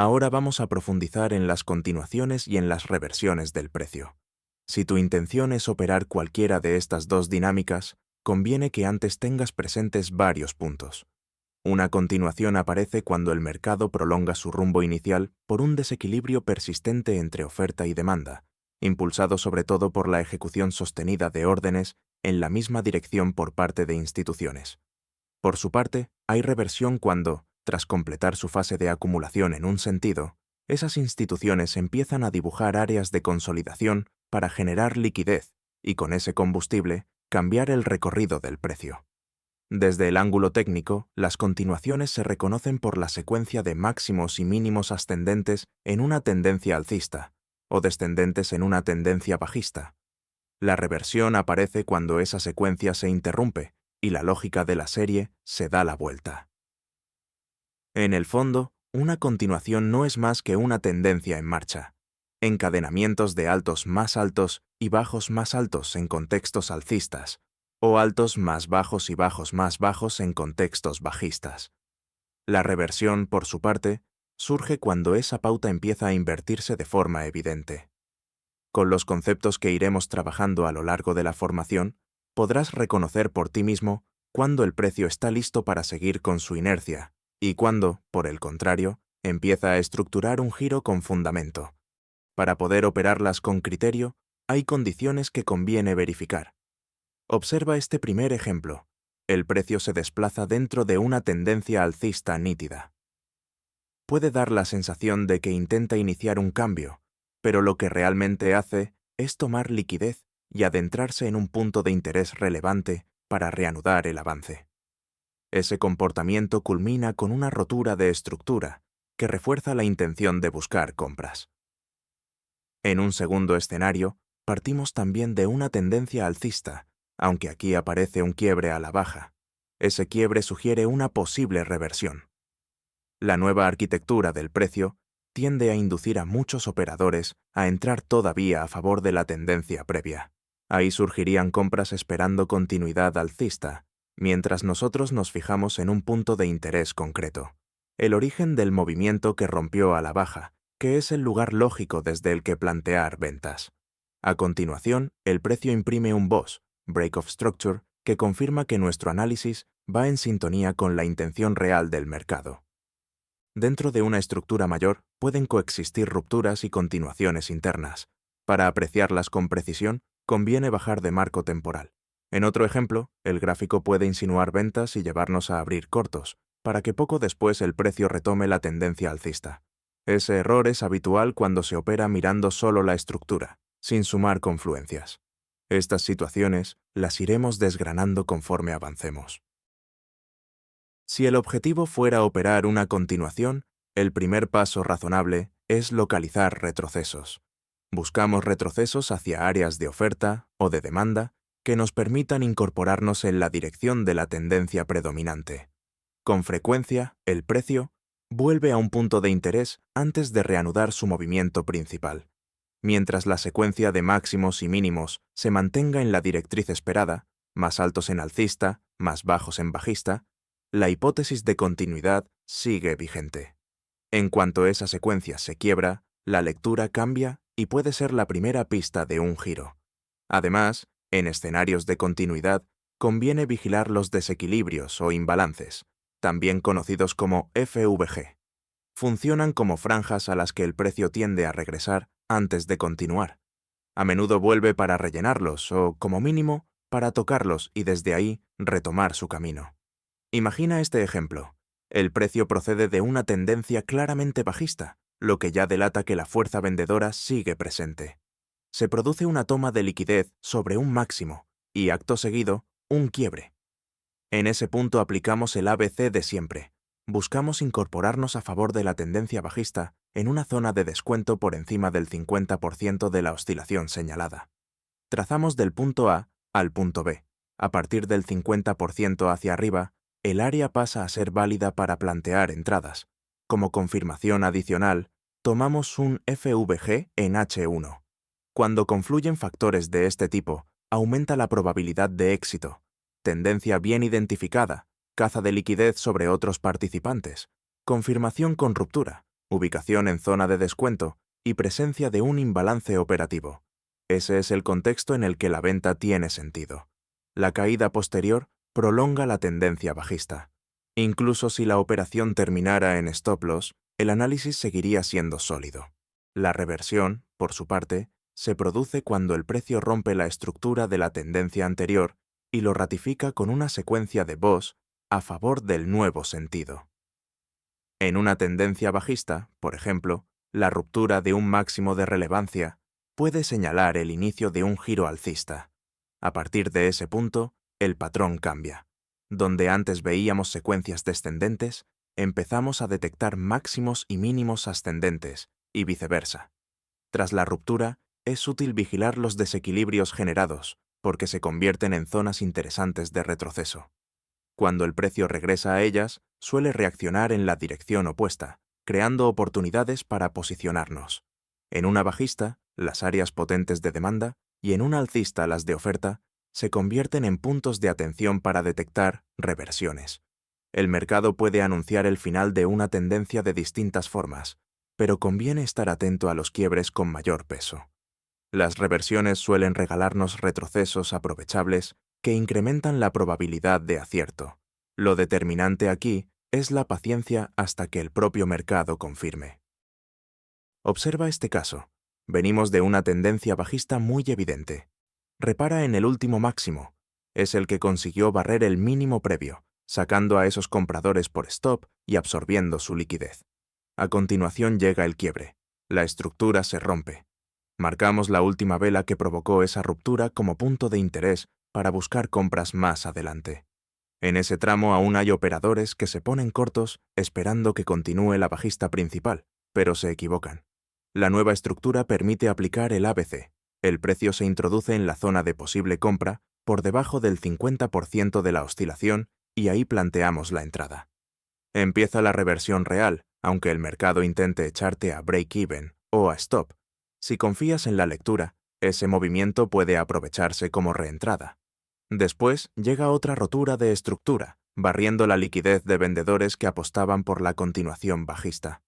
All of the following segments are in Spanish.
Ahora vamos a profundizar en las continuaciones y en las reversiones del precio. Si tu intención es operar cualquiera de estas dos dinámicas, conviene que antes tengas presentes varios puntos. Una continuación aparece cuando el mercado prolonga su rumbo inicial por un desequilibrio persistente entre oferta y demanda, impulsado sobre todo por la ejecución sostenida de órdenes en la misma dirección por parte de instituciones. Por su parte, hay reversión cuando, tras completar su fase de acumulación en un sentido, esas instituciones empiezan a dibujar áreas de consolidación para generar liquidez y con ese combustible cambiar el recorrido del precio. Desde el ángulo técnico, las continuaciones se reconocen por la secuencia de máximos y mínimos ascendentes en una tendencia alcista o descendentes en una tendencia bajista. La reversión aparece cuando esa secuencia se interrumpe y la lógica de la serie se da la vuelta. En el fondo, una continuación no es más que una tendencia en marcha, encadenamientos de altos más altos y bajos más altos en contextos alcistas, o altos más bajos y bajos más bajos en contextos bajistas. La reversión, por su parte, surge cuando esa pauta empieza a invertirse de forma evidente. Con los conceptos que iremos trabajando a lo largo de la formación, podrás reconocer por ti mismo cuándo el precio está listo para seguir con su inercia y cuándo, por el contrario, empieza a estructurar un giro con fundamento. Para poder operarlas con criterio, hay condiciones que conviene verificar. Observa este primer ejemplo. El precio se desplaza dentro de una tendencia alcista nítida. Puede dar la sensación de que intenta iniciar un cambio, pero lo que realmente hace es tomar liquidez y adentrarse en un punto de interés relevante para reanudar el avance. Ese comportamiento culmina con una rotura de estructura que refuerza la intención de buscar compras. En un segundo escenario, partimos también de una tendencia alcista, aunque aquí aparece un quiebre a la baja. Ese quiebre sugiere una posible reversión. La nueva arquitectura del precio tiende a inducir a muchos operadores a entrar todavía a favor de la tendencia previa. Ahí surgirían compras esperando continuidad alcista, mientras nosotros nos fijamos en un punto de interés concreto, el origen del movimiento que rompió a la baja, que es el lugar lógico desde el que plantear ventas. A continuación, el precio imprime un BOS, Break of Structure, que confirma que nuestro análisis va en sintonía con la intención real del mercado. Dentro de una estructura mayor pueden coexistir rupturas y continuaciones internas. Para apreciarlas con precisión, conviene bajar de marco temporal. En otro ejemplo, el gráfico puede insinuar ventas y llevarnos a abrir cortos, para que poco después el precio retome la tendencia alcista. Ese error es habitual cuando se opera mirando solo la estructura, sin sumar confluencias. Estas situaciones las iremos desgranando conforme avancemos. Si el objetivo fuera operar una continuación, el primer paso razonable es localizar retrocesos. Buscamos retrocesos hacia áreas de oferta o de demanda que nos permitan incorporarnos en la dirección de la tendencia predominante. Con frecuencia, el precio vuelve a un punto de interés antes de reanudar su movimiento principal. Mientras la secuencia de máximos y mínimos se mantenga en la directriz esperada, más altos en alcista, más bajos en bajista, la hipótesis de continuidad sigue vigente. En cuanto esa secuencia se quiebra, la lectura cambia y puede ser la primera pista de un giro. Además, en escenarios de continuidad, conviene vigilar los desequilibrios o imbalances, también conocidos como FVG. Funcionan como franjas a las que el precio tiende a regresar antes de continuar. A menudo vuelve para rellenarlos o, como mínimo, para tocarlos y desde ahí retomar su camino. Imagina este ejemplo. El precio procede de una tendencia claramente bajista, lo que ya delata que la fuerza vendedora sigue presente. Se produce una toma de liquidez sobre un máximo y, acto seguido, un quiebre. En ese punto aplicamos el ABC de siempre. Buscamos incorporarnos a favor de la tendencia bajista en una zona de descuento por encima del 50% de la oscilación señalada. Trazamos del punto A al punto B. A partir del 50% hacia arriba, el área pasa a ser válida para plantear entradas. Como confirmación adicional, tomamos un FVG en H1. Cuando confluyen factores de este tipo, aumenta la probabilidad de éxito. Tendencia bien identificada, caza de liquidez sobre otros participantes, confirmación con ruptura, ubicación en zona de descuento y presencia de un imbalance operativo. Ese es el contexto en el que la venta tiene sentido. La caída posterior prolonga la tendencia bajista. Incluso si la operación terminara en stop loss, el análisis seguiría siendo sólido. La reversión, por su parte, se produce cuando el precio rompe la estructura de la tendencia anterior y lo ratifica con una secuencia de Voss a favor del nuevo sentido. En una tendencia bajista, por ejemplo, la ruptura de un máximo de relevancia puede señalar el inicio de un giro alcista. A partir de ese punto, el patrón cambia. Donde antes veíamos secuencias descendentes, empezamos a detectar máximos y mínimos ascendentes, y viceversa. Tras la ruptura, es útil vigilar los desequilibrios generados, porque se convierten en zonas interesantes de retroceso. Cuando el precio regresa a ellas, suele reaccionar en la dirección opuesta, creando oportunidades para posicionarnos. En una bajista, las áreas potentes de demanda, y en una alcista, las de oferta, se convierten en puntos de atención para detectar reversiones. El mercado puede anunciar el final de una tendencia de distintas formas, pero conviene estar atento a los quiebres con mayor peso. Las reversiones suelen regalarnos retrocesos aprovechables que incrementan la probabilidad de acierto. Lo determinante aquí es la paciencia hasta que el propio mercado confirme. Observa este caso. Venimos de una tendencia bajista muy evidente. Repara en el último máximo. Es el que consiguió barrer el mínimo previo, sacando a esos compradores por stop y absorbiendo su liquidez. A continuación llega el quiebre. La estructura se rompe. Marcamos la última vela que provocó esa ruptura como punto de interés para buscar compras más adelante. En ese tramo aún hay operadores que se ponen cortos esperando que continúe la bajista principal, pero se equivocan. La nueva estructura permite aplicar el ABC. El precio se introduce en la zona de posible compra por debajo del 50% de la oscilación y ahí planteamos la entrada. Empieza la reversión real, aunque el mercado intente echarte a break-even o a stop. Si confías en la lectura, ese movimiento puede aprovecharse como reentrada. Después llega otra rotura de estructura, barriendo la liquidez de vendedores que apostaban por la continuación bajista.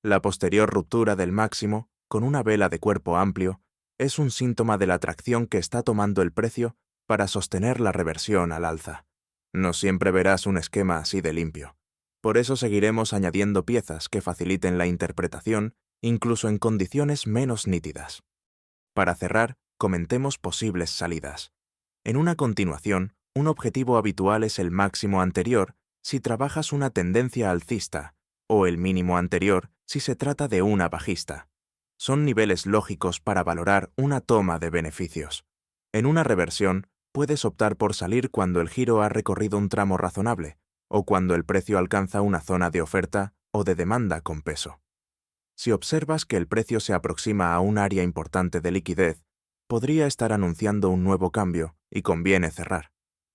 La posterior ruptura del máximo, con una vela de cuerpo amplio, es un síntoma de la tracción que está tomando el precio para sostener la reversión al alza. No siempre verás un esquema así de limpio. Por eso seguiremos añadiendo piezas que faciliten la interpretación, incluso en condiciones menos nítidas. Para cerrar, comentemos posibles salidas. En una continuación, un objetivo habitual es el máximo anterior si trabajas una tendencia alcista, o el mínimo anterior si se trata de una bajista. Son niveles lógicos para valorar una toma de beneficios. En una reversión, puedes optar por salir cuando el giro ha recorrido un tramo razonable, o cuando el precio alcanza una zona de oferta o de demanda con peso. Si observas que el precio se aproxima a un área importante de liquidez, podría estar anunciando un nuevo cambio y conviene cerrar.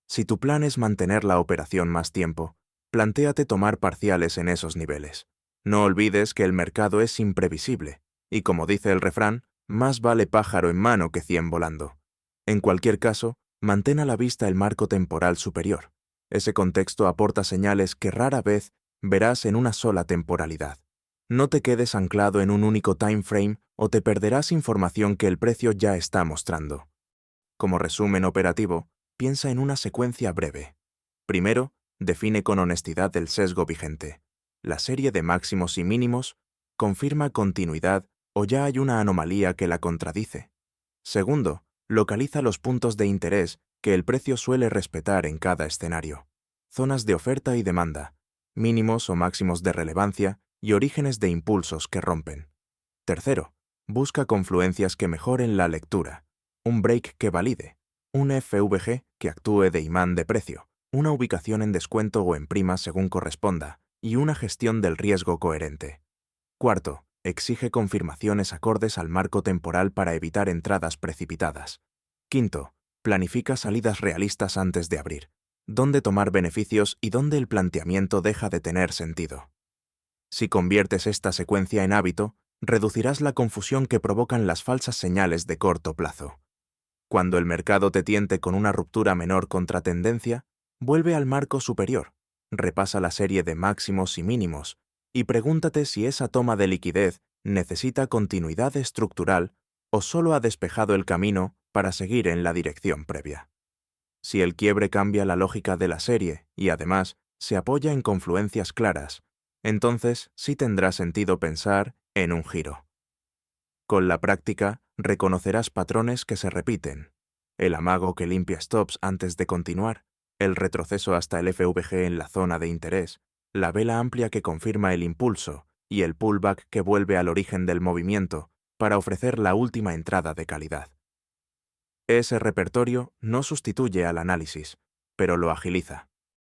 Si tu plan es mantener la operación más tiempo, plantéate tomar parciales en esos niveles. No olvides que el mercado es imprevisible, y como dice el refrán, más vale pájaro en mano que 100 volando. En cualquier caso, mantén a la vista el marco temporal superior. Ese contexto aporta señales que rara vez verás en una sola temporalidad. No te quedes anclado en un único time frame o te perderás información que el precio ya está mostrando. Como resumen operativo, piensa en una secuencia breve. Primero, define con honestidad el sesgo vigente. La serie de máximos y mínimos confirma continuidad o ya hay una anomalía que la contradice. Segundo, localiza los puntos de interés que el precio suele respetar en cada escenario. Zonas de oferta y demanda, mínimos o máximos de relevancia y orígenes de impulsos que rompen. Tercero, busca confluencias que mejoren la lectura, un break que valide, un FVG que actúe de imán de precio, una ubicación en descuento o en prima según corresponda, y una gestión del riesgo coherente. Cuarto, exige confirmaciones acordes al marco temporal para evitar entradas precipitadas. Quinto, planifica salidas realistas antes de abrir, dónde tomar beneficios y dónde el planteamiento deja de tener sentido. Si conviertes esta secuencia en hábito, reducirás la confusión que provocan las falsas señales de corto plazo. Cuando el mercado te tiente con una ruptura menor contra tendencia, vuelve al marco superior, repasa la serie de máximos y mínimos Y pregúntate si esa toma de liquidez necesita continuidad estructural o solo ha despejado el camino para seguir en la dirección previa. Si el quiebre cambia la lógica de la serie y además se apoya en confluencias claras, entonces sí tendrá sentido pensar en un giro. Con la práctica, reconocerás patrones que se repiten: el amago que limpia stops antes de continuar, el retroceso hasta el FVG en la zona de interés, la vela amplia que confirma el impulso y el pullback que vuelve al origen del movimiento para ofrecer la última entrada de calidad. Ese repertorio no sustituye al análisis, pero lo agiliza.